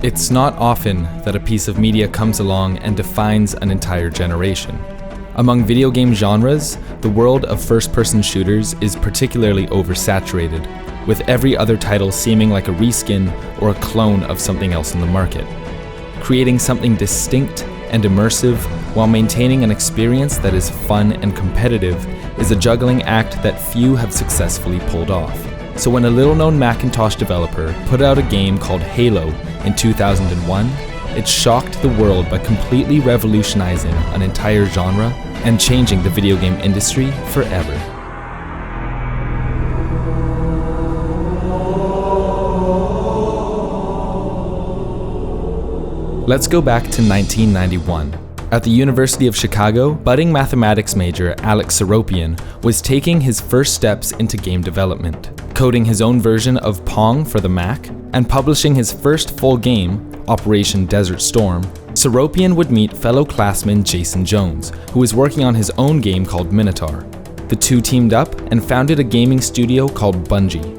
It's not often that a piece of media comes along and defines an entire generation. Among video game genres, the world of first-person shooters is particularly oversaturated, with every other title seeming like a reskin or a clone of something else in the market. Creating something distinct and immersive while maintaining an experience that is fun and competitive is a juggling act that few have successfully pulled off. So when a little-known Macintosh developer put out a game called Halo in 2001, it shocked the world by completely revolutionizing an entire genre and changing the video game industry forever. Let's go back to 1991. At the University of Chicago, budding mathematics major Alex Seropian was taking his first steps into game development, coding his own version of Pong for the Mac, and publishing his first full game, Operation Desert Storm. Seropian would meet fellow classman Jason Jones, who was working on his own game called Minotaur. The two teamed up and founded a gaming studio called Bungie.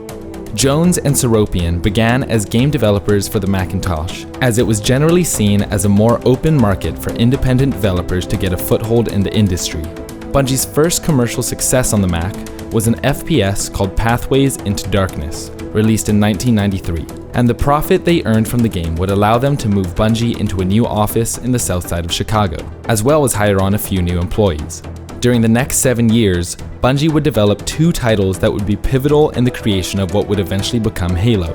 Jones and Seropian began as game developers for the Macintosh, as it was generally seen as a more open market for independent developers to get a foothold in the industry. Bungie's first commercial success on the Mac was an FPS called Pathways into Darkness, released in 1993, and the profit they earned from the game would allow them to move Bungie into a new office in the south side of Chicago, as well as hire on a few new employees. During the next 7 years, Bungie would develop 2 titles that would be pivotal in the creation of what would eventually become Halo.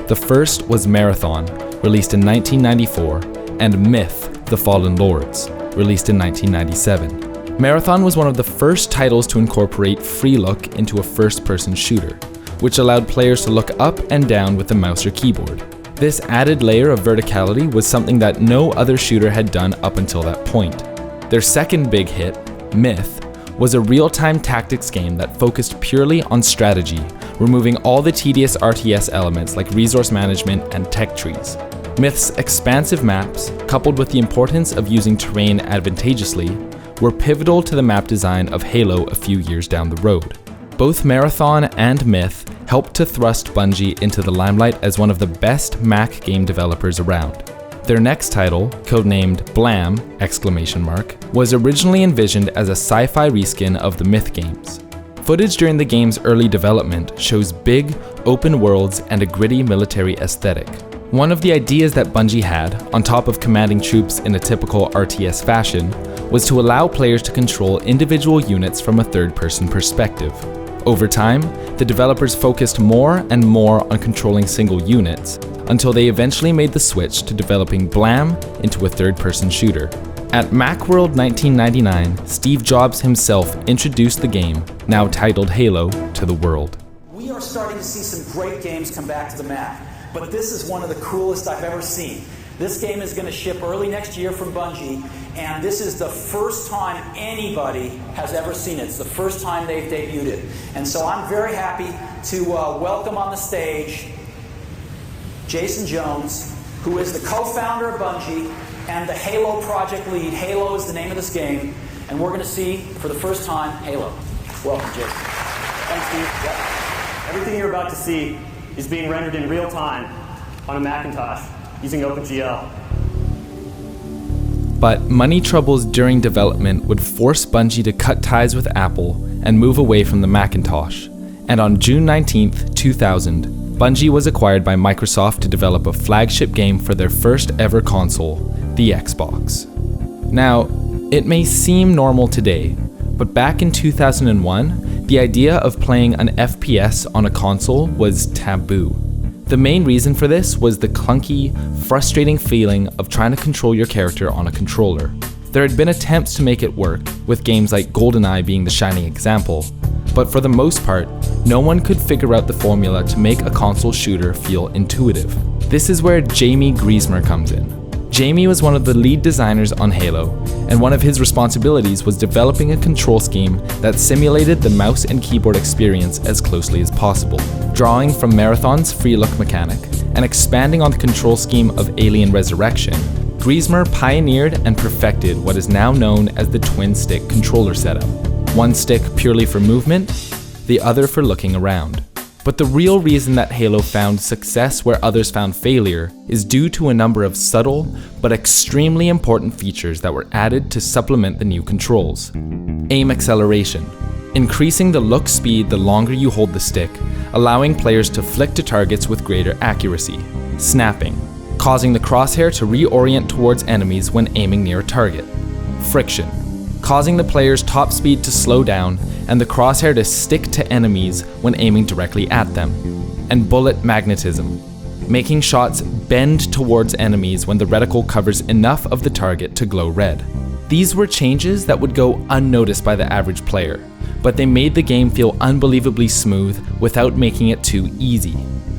The first was Marathon, released in 1994, and Myth: The Fallen Lords, released in 1997. Marathon was one of the first titles to incorporate free look into a first-person shooter, which allowed players to look up and down with the mouse or keyboard. This added layer of verticality was something that no other shooter had done up until that point. Their second big hit, Myth, was a real-time tactics game that focused purely on strategy, removing all the tedious RTS elements like resource management and tech trees. Myth's expansive maps, coupled with the importance of using terrain advantageously, were pivotal to the map design of Halo a few years down the road. Both Marathon and Myth helped to thrust Bungie into the limelight as one of the best Mac game developers around. Their next title, codenamed Blam! Was originally envisioned as a sci-fi reskin of the Myth games. Footage during the game's early development shows big, open worlds and a gritty military aesthetic. One of the ideas that Bungie had, on top of commanding troops in a typical RTS fashion, was to allow players to control individual units from a third-person perspective. Over time, the developers focused more and more on controlling single units, until they eventually made the switch to developing Blam! Into a third-person shooter. At Macworld 1999, Steve Jobs himself introduced the game, now titled Halo, to the world. We are starting to see some great games come back to the Mac, but this is one of the coolest I've ever seen. This game is going to ship early next year from Bungie, and this is the first time anybody has ever seen it. It's the first time they've debuted it. And so I'm very happy to welcome on the stage Jason Jones, who is the co-founder of Bungie and the Halo project lead. Halo is the name of this game, and we're going to see, for the first time, Halo. Welcome, Jason. Thanks, Steve. Yep. Everything you're about to see is being rendered in real time on a Macintosh using OpenGL. But money troubles during development would force Bungie to cut ties with Apple and move away from the Macintosh. And on June 19th, 2000, Bungie was acquired by Microsoft to develop a flagship game for their first ever console, the Xbox. Now, it may seem normal today, but back in 2001, the idea of playing an FPS on a console was taboo. The main reason for this was the clunky, frustrating feeling of trying to control your character on a controller. There had been attempts to make it work, with games like GoldenEye being the shining example, but for the most part, no one could figure out the formula to make a console shooter feel intuitive. This is where Jamie Griesmer comes in. Jamie was one of the lead designers on Halo, and one of his responsibilities was developing a control scheme that simulated the mouse and keyboard experience as closely as possible, drawing from Marathon's free look mechanic and expanding on the control scheme of Alien Resurrection. Griesmer pioneered and perfected what is now known as the twin-stick controller setup. One stick purely for movement, the other for looking around. But the real reason that Halo found success where others found failure is due to a number of subtle but extremely important features that were added to supplement the new controls. Aim acceleration, increasing the look speed the longer you hold the stick, allowing players to flick to targets with greater accuracy. Snapping, causing the crosshair to reorient towards enemies when aiming near a target. Friction, causing the player's top speed to slow down and the crosshair to stick to enemies when aiming directly at them. And bullet magnetism, making shots bend towards enemies when the reticle covers enough of the target to glow red. These were changes that would go unnoticed by the average player, but they made the game feel unbelievably smooth without making it too easy.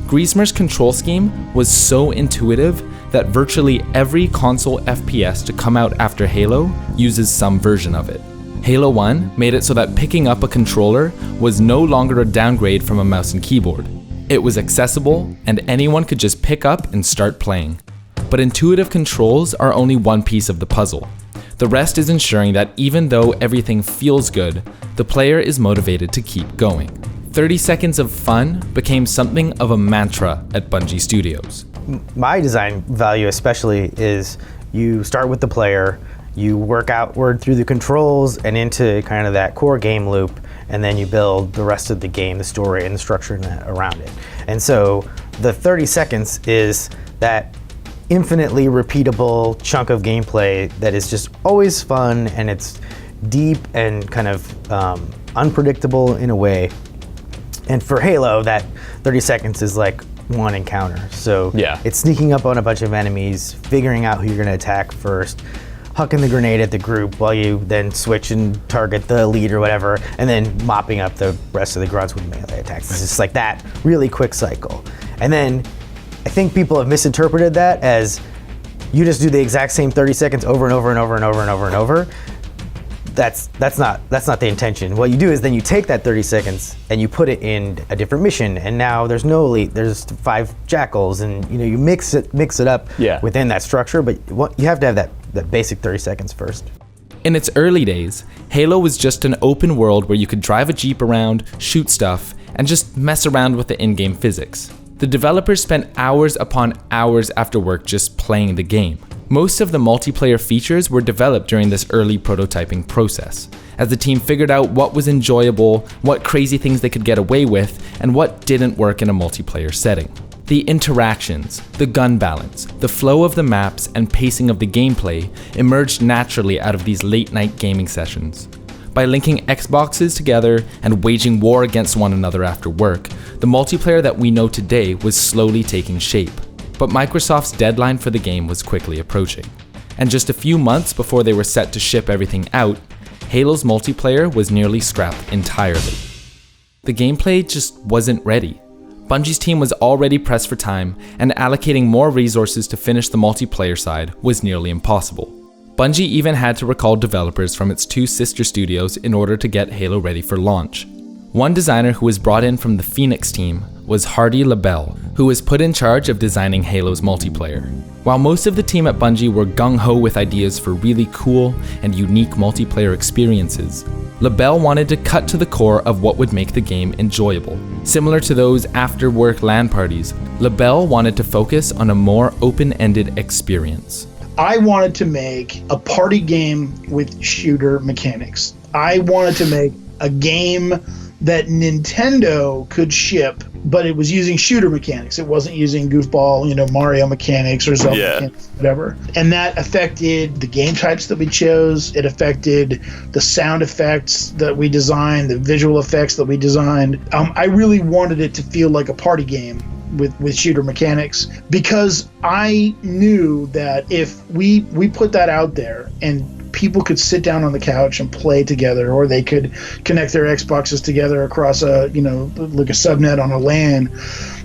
Griezmer's control scheme was so intuitive that virtually every console FPS to come out after Halo uses some version of it. Halo 1 made it so that picking up a controller was no longer a downgrade from a mouse and keyboard. It was accessible, and anyone could just pick up and start playing. But intuitive controls are only one piece of the puzzle. The rest is ensuring that even though everything feels good, the player is motivated to keep going. 30 seconds of fun became something of a mantra at Bungie Studios. My design value especially is you start with the player, you work outward through the controls and into kind of that core game loop, and then you build the rest of the game, the story and the structure around it. And so the 30 seconds is that infinitely repeatable chunk of gameplay that is just always fun, and it's deep and kind of unpredictable in a way. And for Halo, that 30 seconds is like one encounter. So it's sneaking up on a bunch of enemies, figuring out who you're gonna attack first, hucking the grenade at the group while you then switch and target the lead or whatever, and then mopping up the rest of the grunts with melee attacks. It's just like that really quick cycle. And then I think people have misinterpreted that as you just do the exact same 30 seconds over and over and over and over and over and over. That's not the intention. What you do is then you take that 30 seconds and you put it in a different mission, and now there's no elite, there's 5 jackals, and you mix it up within that structure, but you have to have that basic 30 seconds first. In its early days, Halo was just an open world where you could drive a Jeep around, shoot stuff, and just mess around with the in-game physics. The developers spent hours upon hours after work just playing the game. Most of the multiplayer features were developed during this early prototyping process, as the team figured out what was enjoyable, what crazy things they could get away with, and what didn't work in a multiplayer setting. The interactions, the gun balance, the flow of the maps, and pacing of the gameplay emerged naturally out of these late-night gaming sessions. By linking Xboxes together and waging war against one another after work, the multiplayer that we know today was slowly taking shape. But Microsoft's deadline for the game was quickly approaching. And just a few months before they were set to ship everything out, Halo's multiplayer was nearly scrapped entirely. The gameplay just wasn't ready. Bungie's team was already pressed for time, and allocating more resources to finish the multiplayer side was nearly impossible. Bungie even had to recall developers from its 2 sister studios in order to get Halo ready for launch. One designer who was brought in from the Phoenix team was Hardy LaBelle, who was put in charge of designing Halo's multiplayer. While most of the team at Bungie were gung-ho with ideas for really cool and unique multiplayer experiences, LaBelle wanted to cut to the core of what would make the game enjoyable. Similar to those after-work LAN parties, LaBelle wanted to focus on a more open-ended experience. I wanted to make a party game with shooter mechanics. I wanted to make a game that Nintendo could ship, but it was using shooter mechanics. It wasn't using goofball, Mario mechanics or Zelda mechanics, whatever. And that affected the game types that we chose. It affected the sound effects that we designed, the visual effects that we designed. I really wanted it to feel like a party game with shooter mechanics, because I knew that if we put that out there and people could sit down on the couch and play together, or they could connect their Xboxes together across like a subnet on a LAN,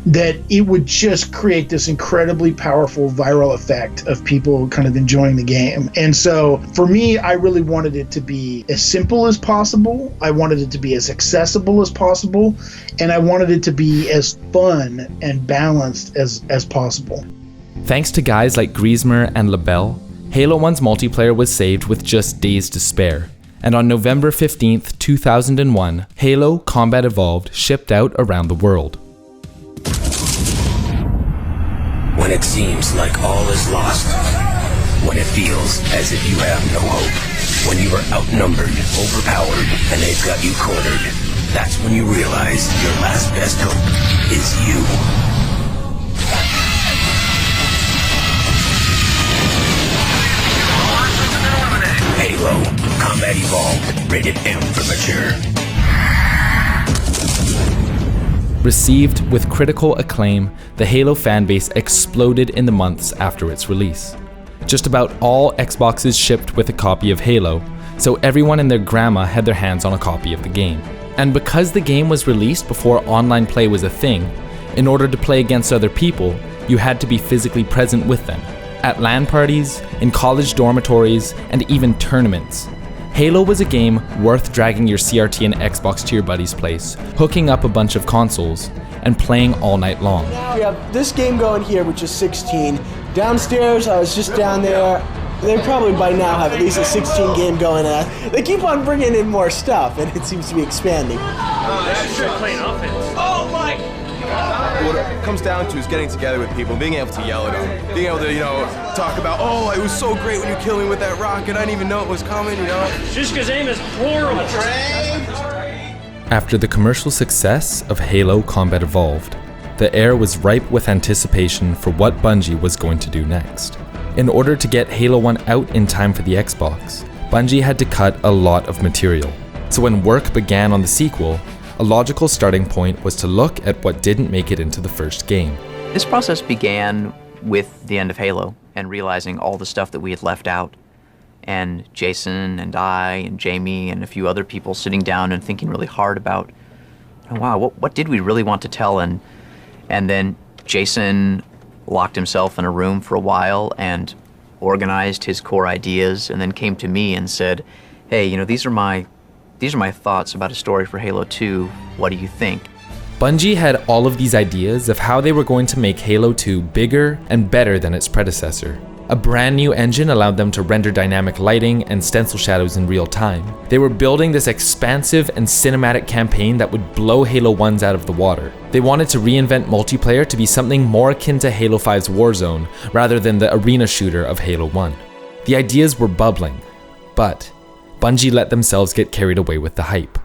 that it would just create this incredibly powerful viral effect of people kind of enjoying the game. And so for me, I really wanted it to be as simple as possible. I wanted it to be as accessible as possible. And I wanted it to be as fun and balanced as possible. Thanks to guys like Griezmer and LaBelle, Halo 1's multiplayer was saved with just days to spare, and on November 15th, 2001, Halo Combat Evolved shipped out around the world. When it seems like all is lost. When it feels as if you have no hope. When you are outnumbered, overpowered, and they've got you cornered. That's when you realize your last best hope is you. Halo, Combat Evolved, rated M for mature. Received with critical acclaim, the Halo fanbase exploded in the months after its release. Just about all Xboxes shipped with a copy of Halo, so everyone and their grandma had their hands on a copy of the game. And because the game was released before online play was a thing, in order to play against other people, you had to be physically present with them, at LAN parties, in college dormitories, and even tournaments. Halo was a game worth dragging your CRT and Xbox to your buddy's place, hooking up a bunch of consoles, and playing all night long. Now we have this game going here, which is 16. Downstairs, I was just down there. They probably by now have at least a 16 game going on. They keep on bringing in more stuff, and it seems to be expanding. Playing offense. Oh my! What it comes down to is getting together with people, being able to yell at them, being able to, talk about, oh, it was so great when you killed me with that rocket, I didn't even know it was coming, Shishka's aim is horrible. After the commercial success of Halo Combat Evolved, the air was ripe with anticipation for what Bungie was going to do next. In order to get Halo 1 out in time for the Xbox, Bungie had to cut a lot of material. So when work began on the sequel, a logical starting point was to look at what didn't make it into the first game. This process began with the end of Halo and realizing all the stuff that we had left out. And Jason and I and Jamie and a few other people sitting down and thinking really hard about, oh, wow, what did we really want to tell? And then Jason locked himself in a room for a while and organized his core ideas, and then came to me and said, hey, these are my thoughts about a story for Halo 2. What do you think? Bungie had all of these ideas of how they were going to make Halo 2 bigger and better than its predecessor. A brand new engine allowed them to render dynamic lighting and stencil shadows in real time. They were building this expansive and cinematic campaign that would blow Halo 1's out of the water. They wanted to reinvent multiplayer to be something more akin to Halo 5's Warzone, rather than the arena shooter of Halo 1. The ideas were bubbling, but Bungie let themselves get carried away with the hype.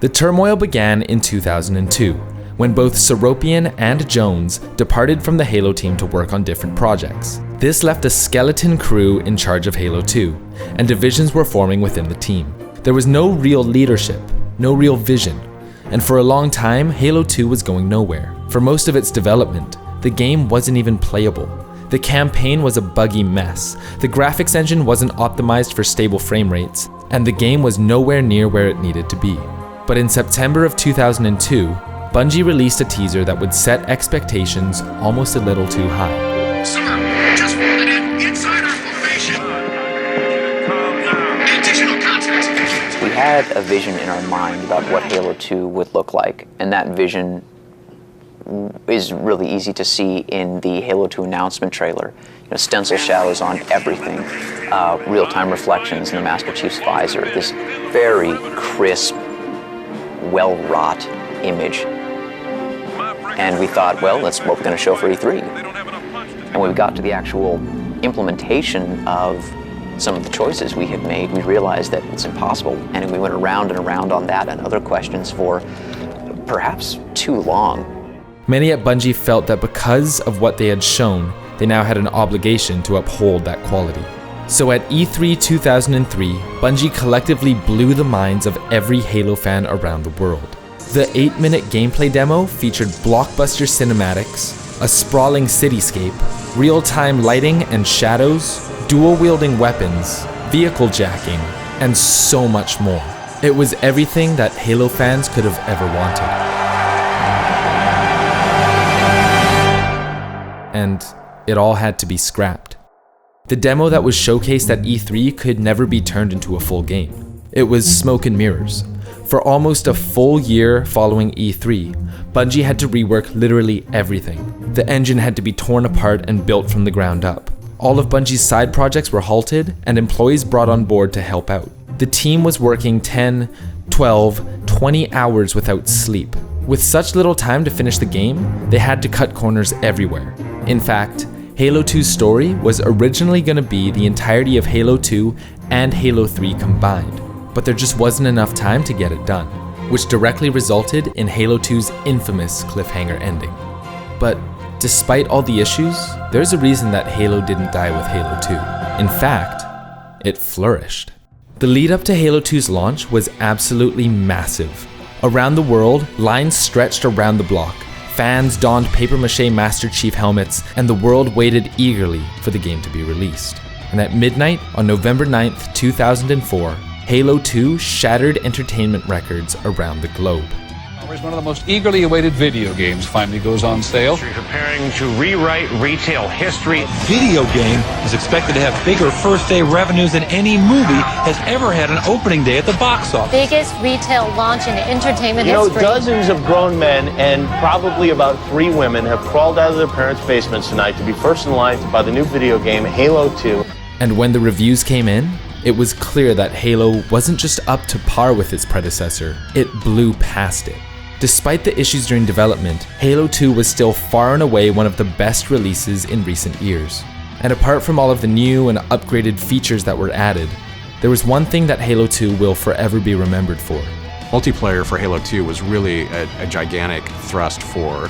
The turmoil began in 2002, when both Seropian and Jones departed from the Halo team to work on different projects. This left a skeleton crew in charge of Halo 2, and divisions were forming within the team. There was no real leadership, no real vision, and for a long time, Halo 2 was going nowhere. For most of its development, the game wasn't even playable. The campaign was a buggy mess, the graphics engine wasn't optimized for stable frame rates, and the game was nowhere near where it needed to be. But in September of 2002, Bungie released a teaser that would set expectations almost a little too high. Sir, just wanted it inside our formation. Additional contact. We had a vision in our mind about what Halo 2 would look like, and that vision is really easy to see in the Halo 2 announcement trailer. Stencil shadows on everything, real-time reflections in the Master Chief's visor, this very crisp, well-wrought image. And we thought, well, that's what we're going to show for E3. And when we got to the actual implementation of some of the choices we had made, we realized that it's impossible. And we went around and around on that and other questions for perhaps too long. Many at Bungie felt that because of what they had shown, they now had an obligation to uphold that quality. So at E3 2003, Bungie collectively blew the minds of every Halo fan around the world. The 8-minute gameplay demo featured blockbuster cinematics, a sprawling cityscape, real-time lighting and shadows, dual-wielding weapons, vehicle jacking, and so much more. It was everything that Halo fans could have ever wanted. And it all had to be scrapped. The demo that was showcased at E3 could never be turned into a full game. It was smoke and mirrors. For almost a full year following E3, Bungie had to rework literally everything. The engine had to be torn apart and built from the ground up. All of Bungie's side projects were halted and employees brought on board to help out. The team was working 10, 12, 20 hours without sleep. With such little time to finish the game, they had to cut corners everywhere. In fact, Halo 2's story was originally going to be the entirety of Halo 2 and Halo 3 combined, but there just wasn't enough time to get it done, which directly resulted in Halo 2's infamous cliffhanger ending. But despite all the issues, there's a reason that Halo didn't die with Halo 2. In fact, it flourished. The lead up to Halo 2's launch was absolutely massive. Around the world, lines stretched around the block. Fans donned papier-mâché Master Chief helmets, and the world waited eagerly for the game to be released. And at midnight on November 9th, 2004, Halo 2 shattered entertainment records around the globe. One of the most eagerly awaited video games finally goes on sale. Preparing to rewrite retail history. Video game is expected to have bigger first-day revenues than any movie has ever had an opening day at the box office. Biggest retail launch in entertainment history. Dozens of grown men and probably about 3 women have crawled out of their parents' basements tonight to be first in line to buy the new video game Halo 2. And when the reviews came in, it was clear that Halo wasn't just up to par with its predecessor, it blew past it. Despite the issues during development, Halo 2 was still far and away one of the best releases in recent years. And apart from all of the new and upgraded features that were added, there was one thing that Halo 2 will forever be remembered for. Multiplayer for Halo 2 was really a gigantic thrust for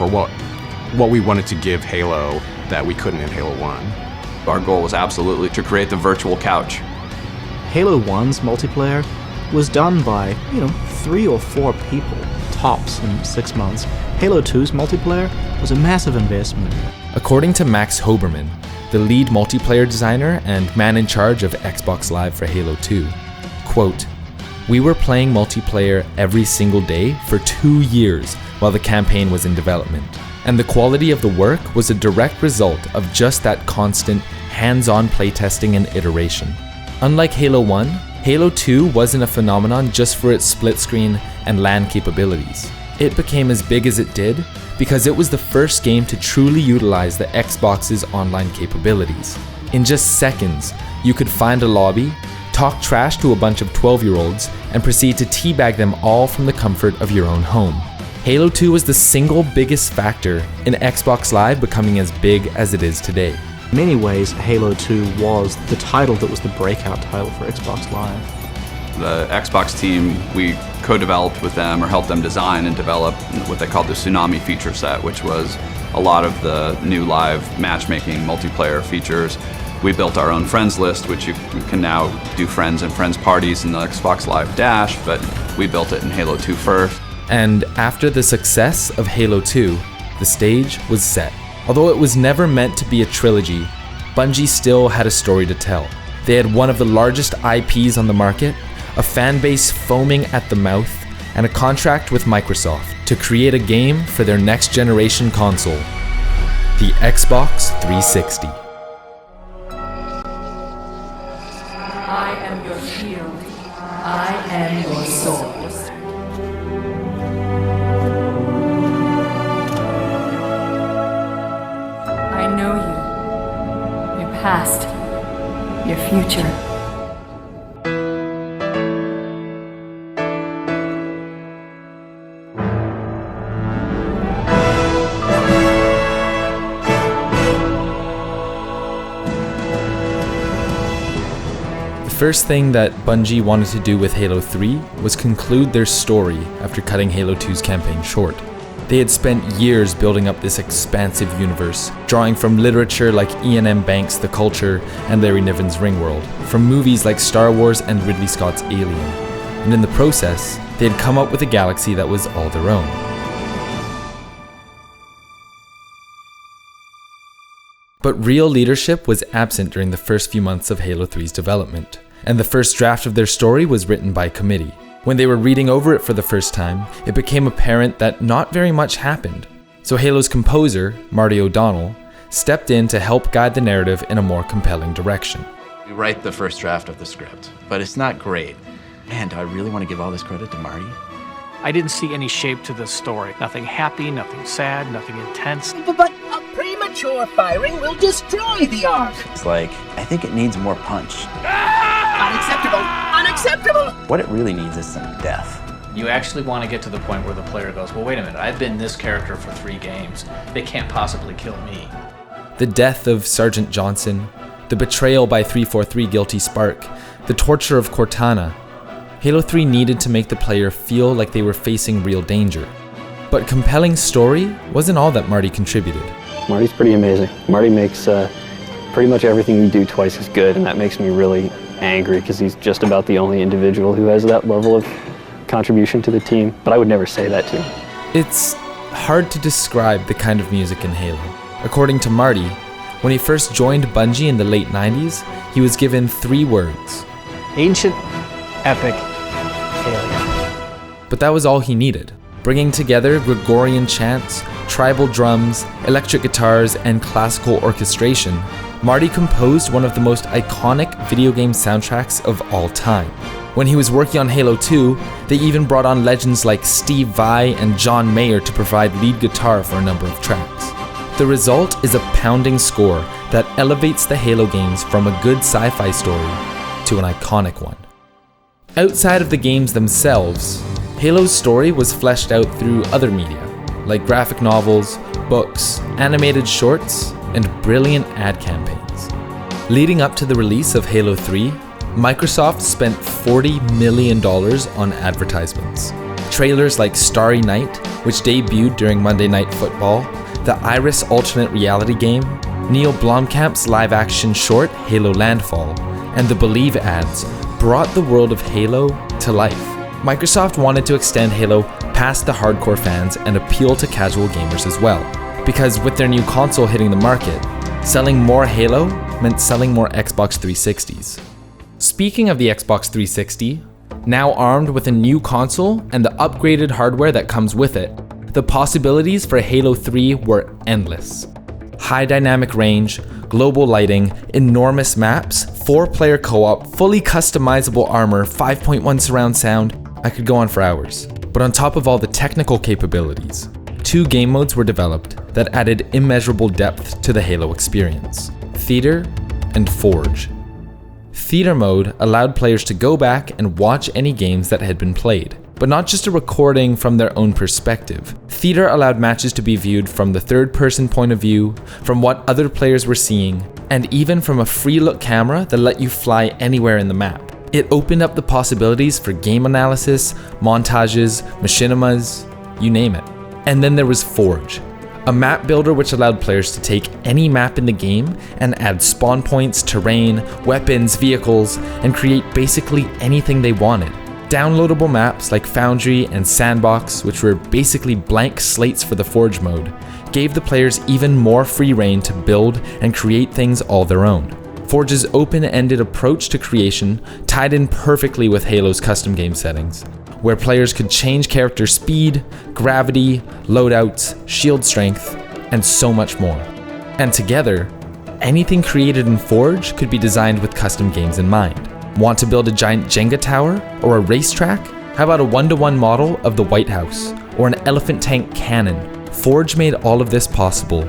what we wanted to give Halo that we couldn't in Halo 1. Our goal was absolutely to create the virtual couch. Halo 1's multiplayer was done by, 3 or 4 people, tops, in 6 months. Halo 2's multiplayer was a massive investment. According to Max Hoberman, the lead multiplayer designer and man in charge of Xbox Live for Halo 2, quote, "We were playing multiplayer every single day for 2 years while the campaign was in development. And the quality of the work was a direct result of just that constant, hands-on playtesting and iteration. Unlike Halo 1, Halo 2 wasn't a phenomenon just for its split screen and LAN capabilities. It became as big as it did because it was the first game to truly utilize the Xbox's online capabilities. In just seconds, you could find a lobby, talk trash to a bunch of 12-year-olds, and proceed to teabag them all from the comfort of your own home. Halo 2 was the single biggest factor in Xbox Live becoming as big as it is today. In many ways, Halo 2 was the title that was the breakout title for Xbox Live. The Xbox team, we co-developed with them or helped them design and develop what they called the Tsunami feature set, which was a lot of the new live matchmaking multiplayer features. We built our own friends list, which you can now do friends and friends parties in the Xbox Live Dash, but we built it in Halo 2 first. And after the success of Halo 2, the stage was set. Although it was never meant to be a trilogy, Bungie still had a story to tell. They had one of the largest IPs on the market, a fan base foaming at the mouth, and a contract with Microsoft to create a game for their next generation console, the Xbox 360. I am your shield. I am your sword. I know you, your past, your future. The first thing that Bungie wanted to do with Halo 3 was conclude their story after cutting Halo 2's campaign short. They had spent years building up this expansive universe, drawing from literature like Ian M. Banks' The Culture and Larry Niven's Ringworld, from movies like Star Wars and Ridley Scott's Alien. And in the process, they had come up with a galaxy that was all their own. But real leadership was absent during the first few months of Halo 3's development, and the first draft of their story was written by committee. When they were reading over it for the first time, it became apparent that not very much happened. So Halo's composer, Marty O'Donnell, stepped in to help guide the narrative in a more compelling direction. We write the first draft of the script, but it's not great. Man, do I really want to give all this credit to Marty? I didn't see any shape to this story. Nothing happy, nothing sad, nothing intense. But premature firing will destroy the arc. It's like, I think it needs more punch. Unacceptable! Unacceptable! What it really needs is some death. You actually want to get to the point where the player goes, well, wait a minute, I've been this character for 3 games. They can't possibly kill me. The death of Sergeant Johnson, the betrayal by 343 Guilty Spark, the torture of Cortana. Halo 3 needed to make the player feel like they were facing real danger. But compelling story wasn't all that Marty contributed. Marty's pretty amazing. Marty makes pretty much everything we do twice as good, and that makes me really angry because he's just about the only individual who has that level of contribution to the team, but I would never say that to him. It's hard to describe the kind of music in Halo. According to Marty, when he first joined Bungie in the late 90s, he was given 3 words. Ancient, epic, failure. But that was all he needed. Bringing together Gregorian chants, tribal drums, electric guitars, and classical orchestration, Marty composed one of the most iconic video game soundtracks of all time. When he was working on Halo 2, they even brought on legends like Steve Vai and John Mayer to provide lead guitar for a number of tracks. The result is a pounding score that elevates the Halo games from a good sci-fi story to an iconic one. Outside of the games themselves, Halo's story was fleshed out through other media, like graphic novels, books, animated shorts, and brilliant ad campaigns. Leading up to the release of Halo 3, Microsoft spent $40 million on advertisements. Trailers like Starry Night, which debuted during Monday Night Football, the Iris alternate reality game, Neil Blomkamp's live-action short Halo Landfall, and the Believe ads brought the world of Halo to life. Microsoft wanted to extend Halo past the hardcore fans and appeal to casual gamers as well, because with their new console hitting the market, selling more Halo meant selling more Xbox 360s. Speaking of the Xbox 360, now armed with a new console and the upgraded hardware that comes with it, the possibilities for Halo 3 were endless. High dynamic range, global lighting, enormous maps, 4-player co-op, fully customizable armor, 5.1 surround sound. I could go on for hours. But on top of all the technical capabilities, 2 game modes were developed that added immeasurable depth to the Halo experience: Theater and Forge. Theater mode allowed players to go back and watch any games that had been played, but not just a recording from their own perspective. Theater allowed matches to be viewed from the third-person point of view, from what other players were seeing, and even from a free-look camera that let you fly anywhere in the map. It opened up the possibilities for game analysis, montages, machinimas, you name it. And then there was Forge, a map builder which allowed players to take any map in the game and add spawn points, terrain, weapons, vehicles, and create basically anything they wanted. Downloadable maps like Foundry and Sandbox, which were basically blank slates for the Forge mode, gave the players even more free reign to build and create things all their own. Forge's open-ended approach to creation tied in perfectly with Halo's custom game settings, where players could change character speed, gravity, loadouts, shield strength, and so much more. And together, anything created in Forge could be designed with custom games in mind. Want to build a giant Jenga tower or a racetrack? How about a 1-to-1 model of the White House or an elephant tank cannon? Forge made all of this possible,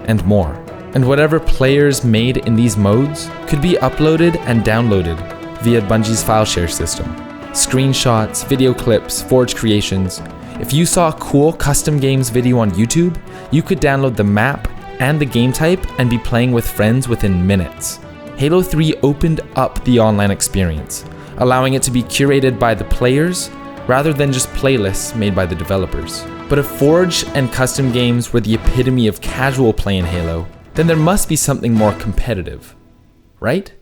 and more. And whatever players made in these modes could be uploaded and downloaded via Bungie's file share system. Screenshots, video clips, Forge creations. If you saw a cool custom games video on YouTube, you could download the map and the game type and be playing with friends within minutes. Halo 3 opened up the online experience, allowing it to be curated by the players rather than just playlists made by the developers. But if Forge and custom games were the epitome of casual play in Halo, then there must be something more competitive, right?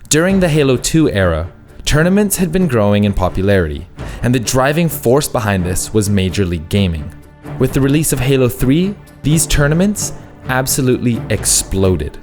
During the Halo 2 era, tournaments had been growing in popularity, and the driving force behind this was Major League Gaming. With the release of Halo 3, these tournaments absolutely exploded.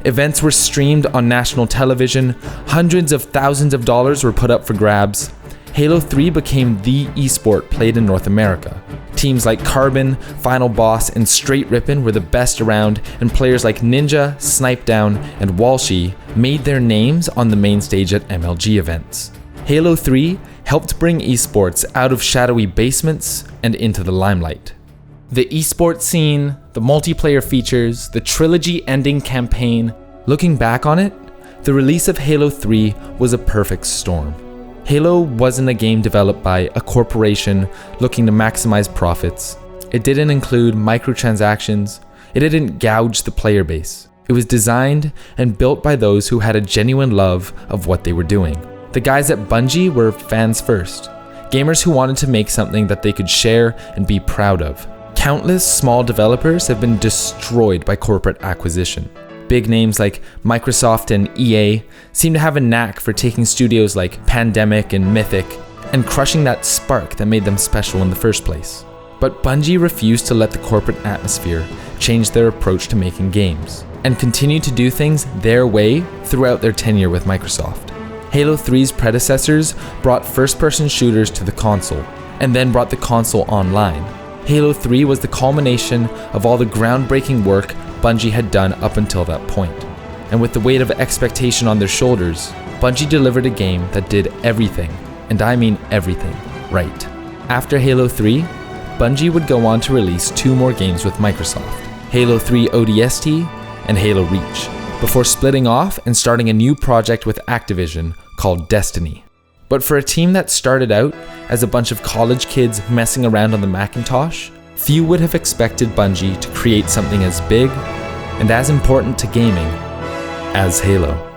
Events were streamed on national television, hundreds of thousands of dollars were put up for grabs. Halo 3 became the esport played in North America. Teams like Carbon, Final Boss, and Straight Rippin' were the best around, and players like Ninja, Snipedown, and Walshy made their names on the main stage at MLG events. Halo 3 helped bring esports out of shadowy basements and into the limelight. The esports scene, the multiplayer features, the Trilogy ending campaign, looking back on it, the release of Halo 3 was a perfect storm. Halo wasn't a game developed by a corporation looking to maximize profits. It didn't include microtransactions. It didn't gouge the player base. It was designed and built by those who had a genuine love of what they were doing. The guys at Bungie were fans first, gamers who wanted to make something that they could share and be proud of. Countless small developers have been destroyed by corporate acquisition. Big names like Microsoft and EA seem to have a knack for taking studios like Pandemic and Mythic and crushing that spark that made them special in the first place. But Bungie refused to let the corporate atmosphere change their approach to making games, and continued to do things their way throughout their tenure with Microsoft. Halo 3's predecessors brought first-person shooters to the console, and then brought the console online. Halo 3 was the culmination of all the groundbreaking work Bungie had done up until that point. And with the weight of expectation on their shoulders, Bungie delivered a game that did everything, and I mean everything, right. After Halo 3, Bungie would go on to release 2 more games with Microsoft, Halo 3 ODST and Halo Reach, before splitting off and starting a new project with Activision called Destiny. But for a team that started out as a bunch of college kids messing around on the Macintosh, few would have expected Bungie to create something as big and as important to gaming as Halo.